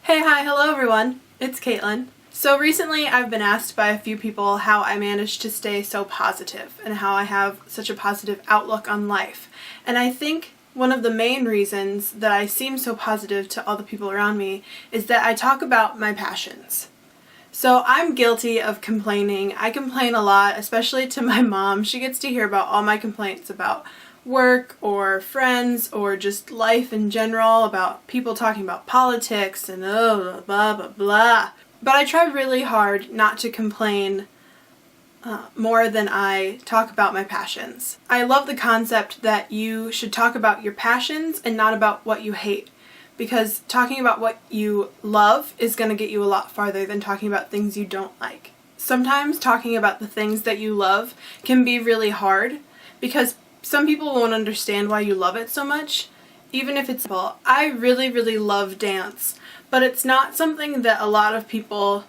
Hi, hello everyone. It's Kaitlin. So recently I've been asked by a few people how I managed to stay so positive and how I have such a positive outlook on life. And I think one of the main reasons that I seem so positive to all the people around me is that I talk about my passions. So I'm guilty of complaining. I complain a lot, especially to my mom. She gets to hear about all my complaints about work or friends or just life in general, about people talking about politics and blah blah blah. But I try really hard not to complain more than I talk about my passions. I love the concept that you should talk about your passions and not about what you hate, because talking about what you love is going to get you a lot farther than talking about things you don't like. Sometimes talking about the things that you love can be really hard because some people won't understand why you love it so much, even if it's simple. I really love dance, but it's not something that a lot of people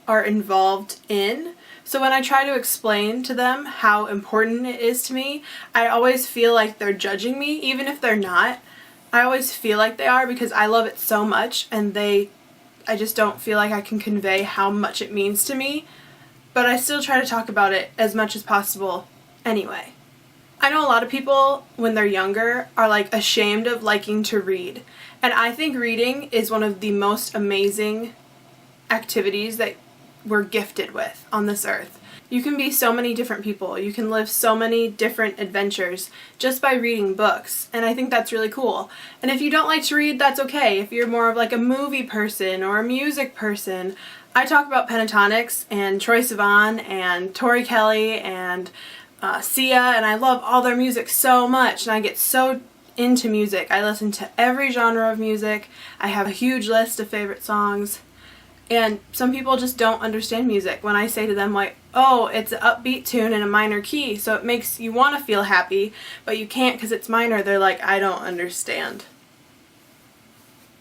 are involved in. So when I try to explain to them how important it is to me, I always feel like they're judging me, even if they're not. I always feel like they are because I love it so much, and I just don't feel like I can convey how much it means to me, but I still try to talk about it as much as possible anyway. I know a lot of people, when they're younger, are like ashamed of liking to read. And I think reading is one of the most amazing activities that we're gifted with on this earth. You can be so many different people. You can live so many different adventures just by reading books. And I think that's really cool. And if you don't like to read, that's okay. If you're more of like a movie person or a music person, I talk about Pentatonics and Troye Sivan and Tori Kelly and Sia, and I love all their music so much, and I get so into music. I listen to every genre of music. I have a huge list of favorite songs, and some people just don't understand music. When I say to them like, oh, it's an upbeat tune in a minor key, so it makes you want to feel happy, but you can't because it's minor, they're like, I don't understand.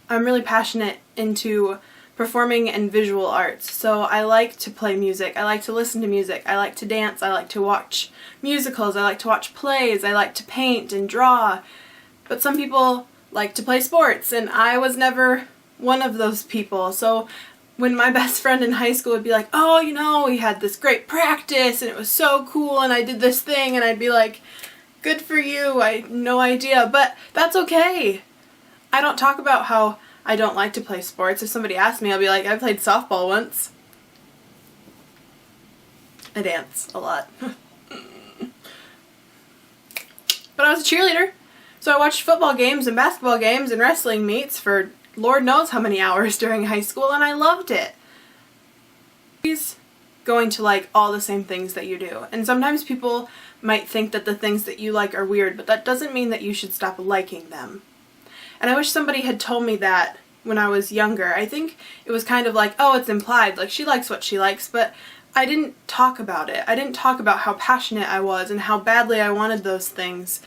I'm really passionate into performing and visual arts, so I like to play music, I like to listen to music, I like to dance, I like to watch musicals, I like to watch plays, I like to paint and draw. But some people like to play sports, and I was never one of those people. So when my best friend in high school would be like, oh, we had this great practice and it was so cool and I did this thing, and I'd be like, good for you, I had no idea, but that's okay. I don't talk about how I don't like to play sports. If somebody asks me, I'll be like, I played softball once. I dance a lot. But I was a cheerleader, so I watched football games and basketball games and wrestling meets for Lord knows how many hours during high school, and I loved it. He's going to like all the same things that you do, and sometimes people might think that the things that you like are weird, but that doesn't mean that you should stop liking them. And I wish somebody had told me that when I was younger. I think it was kind of like, oh, it's implied, like she likes what she likes, but I didn't talk about it. I didn't talk about how passionate I was and how badly I wanted those things.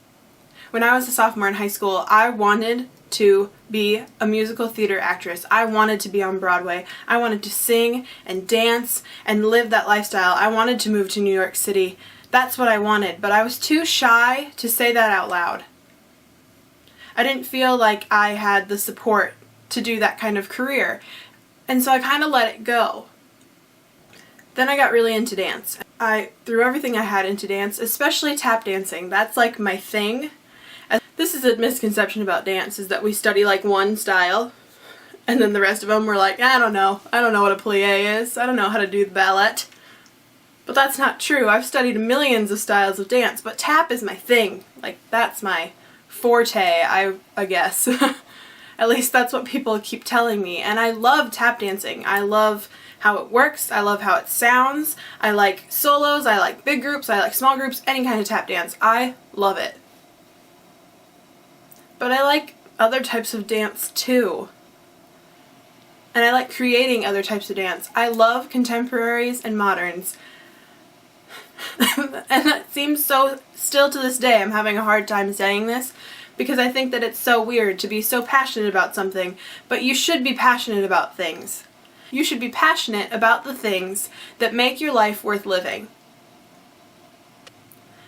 When I was a sophomore in high school, I wanted to be a musical theater actress. I wanted to be on Broadway. I wanted to sing and dance and live that lifestyle. I wanted to move to New York City. That's what I wanted, but I was too shy to say that out loud. I didn't feel like I had the support to do that kind of career, and so I kind of let it go. Then I got really into dance. I threw everything I had into dance, especially tap dancing. That's like my thing. This is a misconception about dance, is that we study like one style, and then the rest of them we're like, I don't know what a plie is, I don't know how to do the ballet. But that's not true. I've studied millions of styles of dance, but tap is my thing. Like, that's my forte, I guess. At least that's what people keep telling me, and I love tap dancing. I love how it works, I love how it sounds, I like solos, I like big groups, I like small groups, any kind of tap dance. I love it. But I like other types of dance too. And I like creating other types of dance. I love contemporaries and moderns. And that seems so, still to this day, I'm having a hard time saying this because I think that it's so weird to be so passionate about something, but you should be passionate about things. You should be passionate about the things that make your life worth living.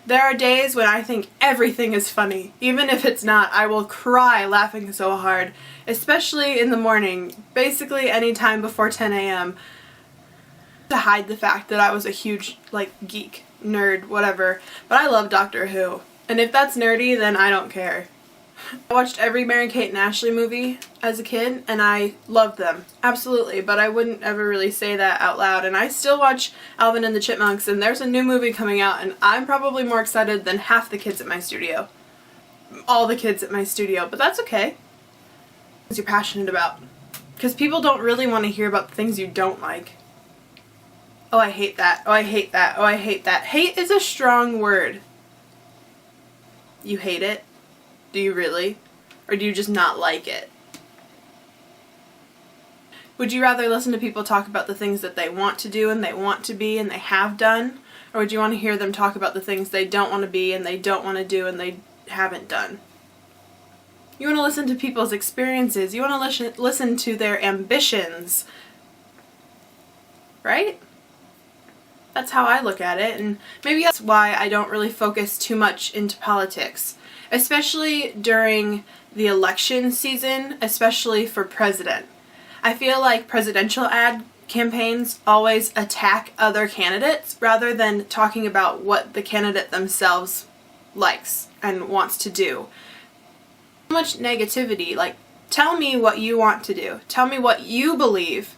There are days when I think everything is funny. Even if it's not, I will cry laughing so hard, especially in the morning, basically any time before 10 a.m. to hide the fact that I was a huge, geek, nerd, whatever, but I love Doctor Who. And if that's nerdy, then I don't care. I watched every Mary-Kate and Ashley movie as a kid, and I loved them. Absolutely, but I wouldn't ever really say that out loud. And I still watch Alvin and the Chipmunks, and there's a new movie coming out, and I'm probably more excited than half the kids at my studio. All the kids at my studio, but that's okay. What you're passionate about. Because people don't really want to hear about the things you don't like. Oh, I hate that. Oh, I hate that. Oh, I hate that. Hate is a strong word. You hate it? Do you really? Or do you just not like it? Would you rather listen to people talk about the things that they want to do and they want to be and they have done? Or would you want to hear them talk about the things they don't want to be and they don't want to do and they haven't done? You want to listen to people's experiences. You want to listen to their ambitions. Right? That's how I look at it, and maybe that's why I don't really focus too much into politics. Especially during the election season, especially for president. I feel like presidential ad campaigns always attack other candidates rather than talking about what the candidate themselves likes and wants to do. So much negativity, tell me what you want to do. Tell me what you believe.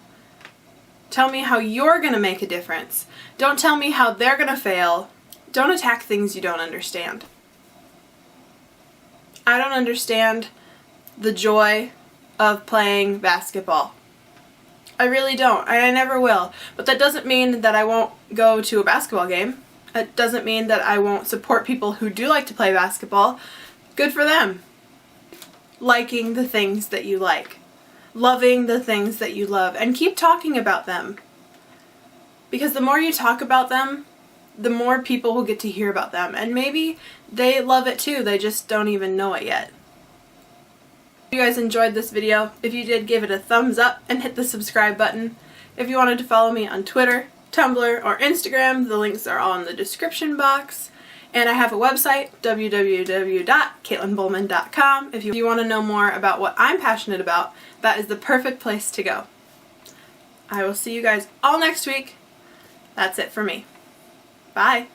Tell me how you're going to make a difference. Don't tell me how they're going to fail. Don't attack things you don't understand. I don't understand the joy of playing basketball. I really don't. I never will. But that doesn't mean that I won't go to a basketball game. It doesn't mean that I won't support people who do like to play basketball. Good for them. Liking the things that you like. Loving the things that you love. And keep talking about them. Because the more you talk about them, the more people will get to hear about them. And maybe they love it too, they just don't even know it yet. If you guys enjoyed this video, if you did, give it a thumbs up and hit the subscribe button. If you wanted to follow me on Twitter, Tumblr, or Instagram, the links are all in the description box. And I have a website, www.Kaitlin-Boelman.com. If you want to know more about what I'm passionate about, that is the perfect place to go. I will see you guys all next week. That's it for me. Bye.